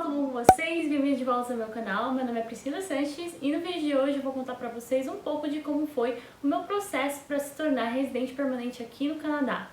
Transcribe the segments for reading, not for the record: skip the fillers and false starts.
tudo bom com vocês? Bem-vindos de volta ao meu canal, meu nome é Priscila Sanches e no vídeo de hoje eu vou contar pra vocês um pouco de como foi o meu processo para se tornar residente permanente aqui no Canadá.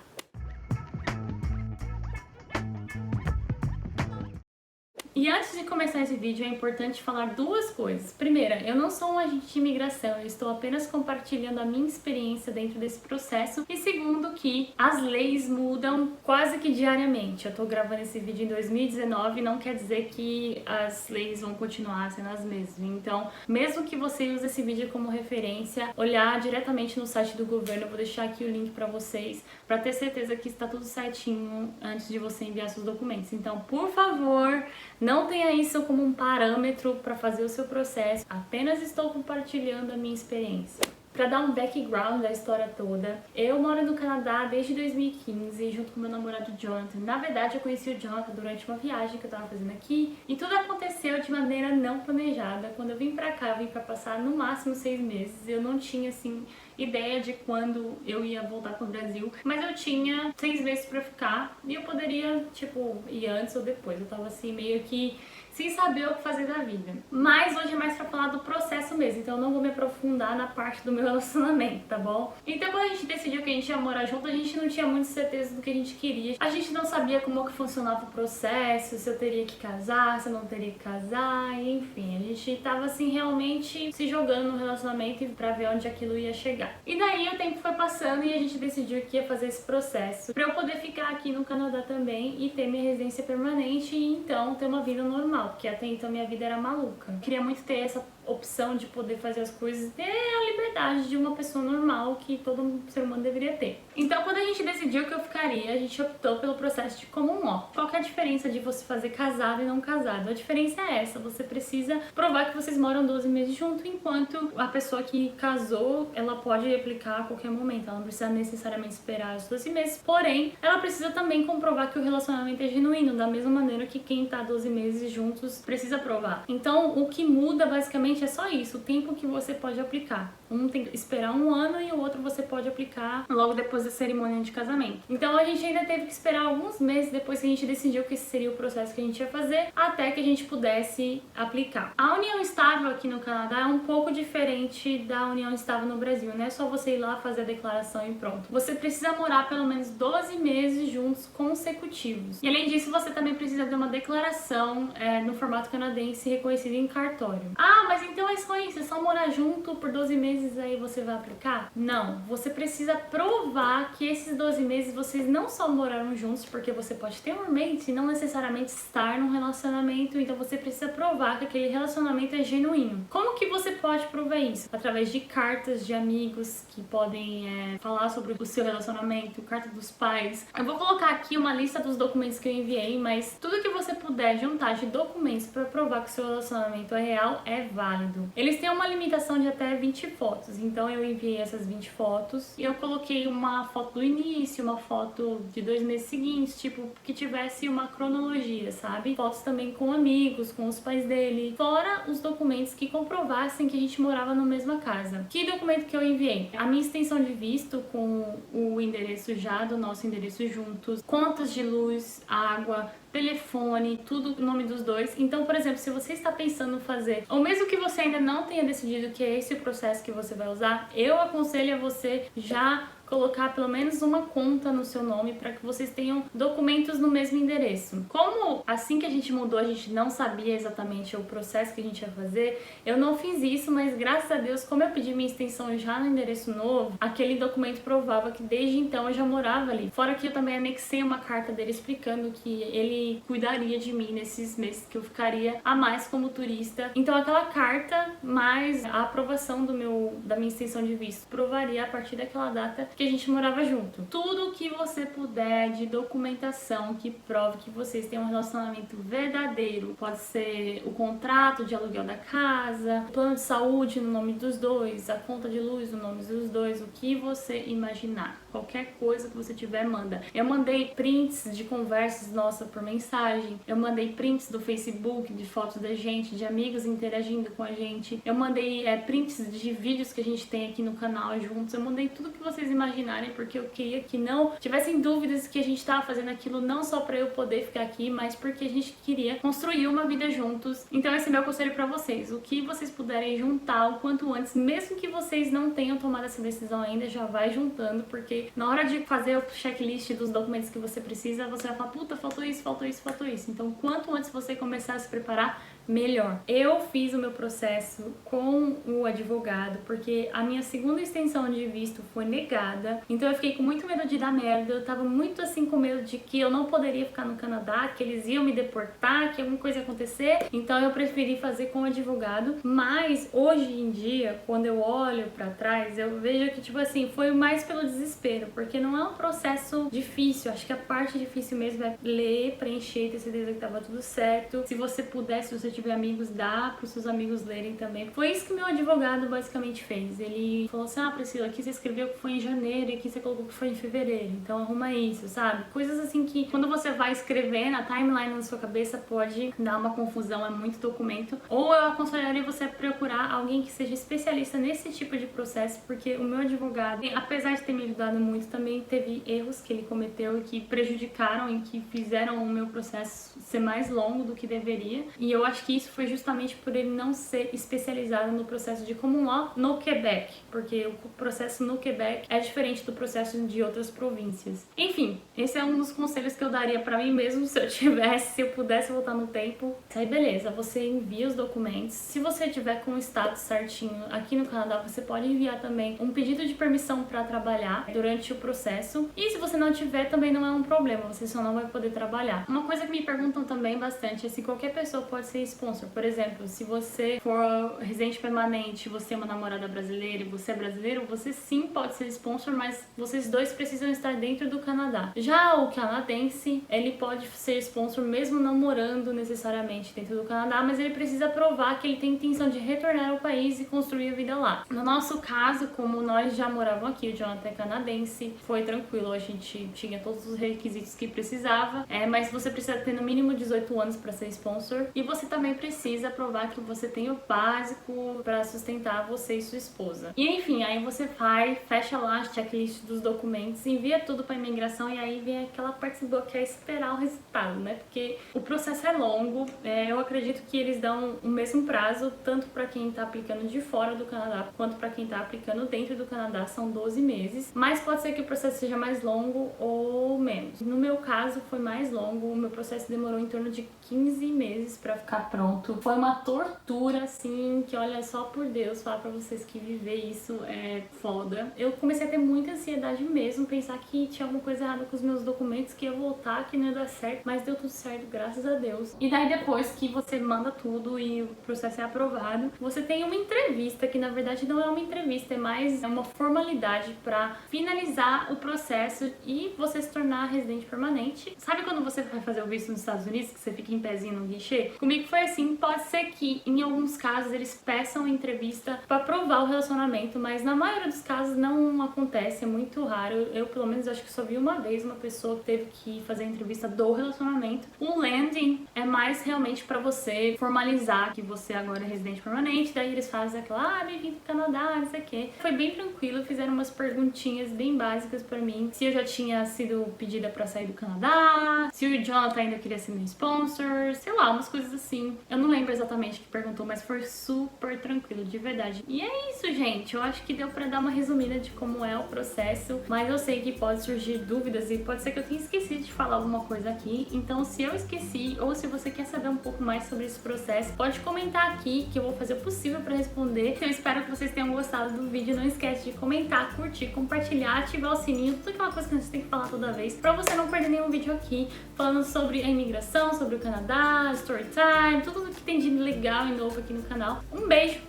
E antes de começar esse vídeo é importante falar duas coisas. Primeira, eu não sou um agente de imigração, eu estou apenas compartilhando a minha experiência dentro desse processo. E segundo, que as leis mudam quase que diariamente. Eu estou gravando esse vídeo em 2019 e não quer dizer que as leis vão continuar sendo as mesmas. Então, mesmo que você use esse vídeo como referência, olhar diretamente no site do governo, eu vou deixar aqui o link para vocês, para ter certeza que está tudo certinho antes de você enviar seus documentos. Então, por favor, não tenha isso como um parâmetro para fazer o seu processo, apenas estou compartilhando a minha experiência. Para dar um background da história toda, eu moro no Canadá desde 2015 junto com meu namorado Jonathan. Na verdade, eu conheci o Jonathan durante uma viagem que eu estava fazendo aqui e tudo aconteceu de maneira não planejada. Quando eu vim pra cá, eu vim pra passar no máximo 6 meses. Eu não tinha, assim, ideia de quando eu ia voltar pro Brasil, mas eu tinha 6 meses pra ficar e eu poderia, tipo, ir antes ou depois. Eu tava, assim, meio que sem saber o que fazer da vida. Mas hoje é mais pra falar do processo mesmo, então eu não vou me aprofundar na parte do meu relacionamento, tá bom? Então quando a gente decidiu que a gente ia morar junto, a gente não tinha muita certeza do que a gente queria. A gente não sabia como que funcionava o processo, se eu teria que casar, se eu não teria que casar, enfim. A gente tava assim realmente se jogando no relacionamento pra ver onde aquilo ia chegar. E daí o tempo foi passando e a gente decidiu que ia fazer esse processo pra eu poder ficar aqui no Canadá também e ter minha residência permanente e então ter uma vida normal, porque até então minha vida era maluca. Eu queria muito ter essa opção de poder fazer as coisas, ter a liberdade de uma pessoa normal que todo ser humano deveria ter. Então quando a gente decidiu que eu ficaria, a gente optou pelo processo de Common Law. Qual que é a diferença de você fazer casado e não casado? A diferença é essa, você precisa provar que vocês moram 12 meses junto, enquanto a pessoa que casou, ela pode aplicar a qualquer momento, ela não precisa necessariamente esperar os 12 meses, porém, ela precisa também comprovar que o relacionamento é genuíno, da mesma maneira que quem tá 12 meses juntos precisa provar. Então, o que muda basicamente é só isso, o tempo que você pode aplicar. Um tem que esperar um ano e o outro você pode aplicar logo depois da cerimônia de casamento. Então a gente ainda teve que esperar alguns meses depois que a gente decidiu que esse seria o processo que a gente ia fazer, até que a gente pudesse aplicar. A união estável aqui no Canadá é um pouco diferente da união estável no Brasil, não é só você ir lá fazer a declaração e pronto. Você precisa morar pelo menos 12 meses juntos consecutivos. E além disso, você também precisa de uma declaração no formato canadense reconhecido em cartório. Ah, mas então é só isso, é só morar junto por 12 meses aí você vai aplicar? Não, você precisa provar que esses 12 meses vocês não só moraram juntos, porque você pode ter um roommate e não necessariamente estar num relacionamento, então você precisa provar que aquele relacionamento é genuíno. Como que você pode provar isso? Através de cartas de amigos que podem falar sobre o seu relacionamento, carta dos pais. Eu vou colocar aqui uma lista dos documentos que eu enviei, mas tudo que você puder juntar de documentos para provar que o seu relacionamento é real é válido. Eles têm uma limitação de até 20 fotos, então eu enviei essas 20 fotos e eu coloquei uma foto do início, uma foto de 2 meses seguintes, tipo, que tivesse uma cronologia, sabe? Fotos também com amigos, com os pais dele, fora os documentos que comprovassem que a gente morava na mesma casa. Que documento que eu enviei? A minha extensão de visto com o endereço já do nosso endereço juntos, contas de luz, água, telefone, tudo o nome dos dois. Então, por exemplo, se você está pensando em fazer, ou mesmo que você ainda não tenha decidido que é esse o processo que você vai usar, eu aconselho a você já colocar pelo menos uma conta no seu nome para que vocês tenham documentos no mesmo endereço. Como assim que a gente mudou, a gente não sabia exatamente o processo que a gente ia fazer, eu não fiz isso, mas graças a Deus, como eu pedi minha extensão já no endereço novo, aquele documento provava que desde então eu já morava ali. Fora que eu também anexei uma carta dele explicando que ele cuidaria de mim nesses meses que eu ficaria a mais como turista. Então aquela carta mais a aprovação da minha extensão de visto provaria a partir daquela data que a gente morava junto. Tudo que você puder de documentação que prove que vocês têm um relacionamento verdadeiro. Pode ser o contrato de aluguel da casa, o plano de saúde no nome dos dois, a conta de luz no nome dos dois, o que você imaginar. Qualquer coisa que você tiver, manda. Eu mandei prints de conversas nossa por mensagem. Eu mandei prints do Facebook, de fotos da gente, de amigos interagindo com a gente. Eu mandei prints de vídeos que a gente tem aqui no canal juntos. Eu mandei tudo que vocês imaginarem, porque eu queria que não tivessem dúvidas que a gente tava fazendo aquilo não só pra eu poder ficar aqui, mas porque a gente queria construir uma vida juntos. Então esse é meu conselho pra vocês. O que vocês puderem juntar o quanto antes, mesmo que vocês não tenham tomado essa decisão ainda, já vai juntando, porque na hora de fazer o checklist dos documentos que você precisa, você vai falar, puta, faltou isso, faltou isso, faltou isso. Então quanto antes você começar a se preparar, melhor. Eu fiz o meu processo com o advogado porque a minha segunda extensão de visto foi negada, então eu fiquei com muito medo de dar merda. Eu tava muito assim com medo de que eu não poderia ficar no Canadá, que eles iam me deportar, que alguma coisa ia acontecer, então eu preferi fazer com o advogado. Mas hoje em dia, quando eu olho pra trás, eu vejo que tipo assim, foi mais pelo desespero, porque não é um processo difícil. Acho que a parte difícil mesmo é ler, preencher, ter certeza que tava tudo certo. Se você puder, se você tiver amigos, dá para os seus amigos lerem também. Foi isso que meu advogado basicamente fez. Ele falou assim, Priscila, aqui você escreveu que foi em janeiro e aqui você colocou que foi em fevereiro, então arruma isso, sabe? Coisas assim que quando você vai escrever na timeline na sua cabeça pode dar uma confusão, é muito documento. Ou eu aconselharia você procurar alguém que seja especialista nesse tipo de processo, porque o meu advogado, apesar de ter me ajudado muito, também teve erros que ele cometeu e que prejudicaram e que fizeram o meu processo ser mais longo do que deveria. E eu acho que isso foi justamente por ele não ser especializado no processo de common law no Quebec, porque o processo no Quebec é diferente do processo de outras províncias. Enfim, esse é um dos conselhos que eu daria pra mim mesmo se eu pudesse voltar no tempo. Aí beleza, você envia os documentos. Se você tiver com o status certinho aqui no Canadá, você pode enviar também um pedido de permissão pra trabalhar durante o processo. E se você não tiver, também não é um problema, você só não vai poder trabalhar. Uma coisa que me perguntam também bastante é se qualquer pessoa pode ser sponsor. Por exemplo, se você for residente permanente, você é uma namorada brasileira e você é brasileiro, você sim pode ser sponsor, mas vocês dois precisam estar dentro do Canadá. Já o canadense, ele pode ser sponsor mesmo não morando necessariamente dentro do Canadá, mas ele precisa provar que ele tem intenção de retornar ao país e construir a vida lá. No nosso caso, como nós já morávamos aqui, o Jonathan é canadense, foi tranquilo, a gente tinha todos os requisitos que precisava, mas você precisa ter no mínimo 18 anos para ser sponsor e você também precisa provar que você tem o básico para sustentar você e sua esposa. E enfim, aí você vai, fecha lá a checklist dos documentos, envia tudo para imigração e aí vem aquela parte boa que é esperar o resultado, né? Porque o processo é longo, eu acredito que eles dão o mesmo prazo tanto para quem tá aplicando de fora do Canadá quanto para quem tá aplicando dentro do Canadá, são 12 meses, mas pode ser que o processo seja mais longo ou menos. No meu caso foi mais longo, o meu processo demorou em torno de 15 meses para ficar pronto. Foi uma tortura, assim, que olha, só por Deus, falar pra vocês que viver isso é foda. Eu comecei a ter muita ansiedade mesmo, pensar que tinha alguma coisa errada com os meus documentos, que ia voltar, que não ia dar certo, mas deu tudo certo, graças a Deus. E daí depois que você manda tudo e o processo é aprovado, você tem uma entrevista, que na verdade não é uma entrevista, é mais uma formalidade pra finalizar o processo e você se tornar residente permanente. Sabe quando você vai fazer o visto nos Estados Unidos, que você fica em pezinho no guichê? Comigo foi assim, pode ser que em alguns casos eles peçam entrevista pra provar o relacionamento, mas na maioria dos casos não acontece, é muito raro. Eu pelo menos acho que só vi uma vez uma pessoa que teve que fazer a entrevista do relacionamento. O landing é mais realmente pra você formalizar que você agora é residente permanente, daí eles fazem aquela, bem-vindo pro Canadá, não sei o que. Foi bem tranquilo, fizeram umas perguntinhas bem básicas pra mim, se eu já tinha sido pedida pra sair do Canadá, se o Jonathan ainda queria ser meu sponsor, sei lá, umas coisas assim. Eu não lembro exatamente o que perguntou, mas foi super tranquilo, de verdade. E é isso, gente. Eu acho que deu pra dar uma resumida de como é o processo, mas eu sei que pode surgir dúvidas e pode ser que eu tenha esquecido de falar alguma coisa aqui. Então, se eu esqueci ou se você quer saber um pouco mais sobre esse processo, pode comentar aqui que eu vou fazer o possível pra responder. Eu espero que vocês tenham gostado do vídeo. Não esquece de comentar, curtir, compartilhar, ativar o sininho, tudo aquela coisa que a gente tem que falar toda vez, pra você não perder nenhum vídeo aqui falando sobre a imigração, sobre o Canadá, story time, tudo que tem de legal e novo aqui no canal. Um beijo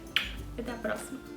e até a próxima!